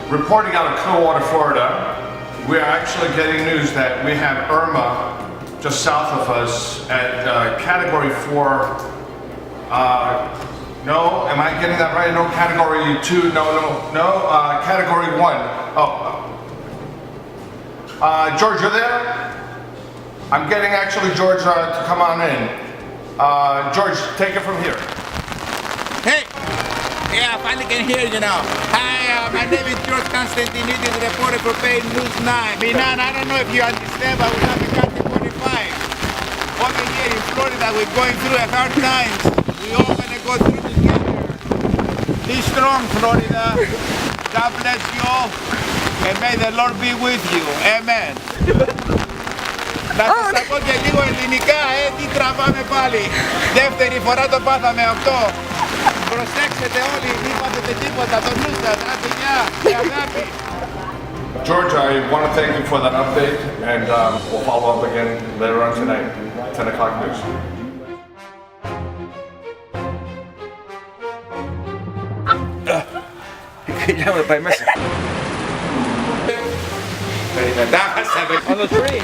Reporting out of Clearwater, Florida, we are actually getting news that we have Irma just south of us at category 4. No, am I getting that right? No, category 2. No, category 1. George, you there? I'm getting actually George to come on in. George, take it from here. Hey! Yeah, I finally can hear you now. Hi, my name is George Constantinides, reporter for Paid News 9. Minan, I don't know if you understand, but we have the Captain 45. Over here in Florida, we're going through a hard times. We all gonna go through together. Be strong, Florida. God bless you all. And may the Lord be with you. Amen. Να σας πω και λίγο ελληνικά, τι τραβάμε πάλι. Δεύτερη φορά το πάθαμε αυτό. Προσέξτε όλοι, μην πάθετε τίποτα, το νου σας, άντε γεια, και αγάπη. George, I want to thank you for that update, and we'll follow up again later on tonight, 10 o'clock news. Kailangan pa yung message. On the tree.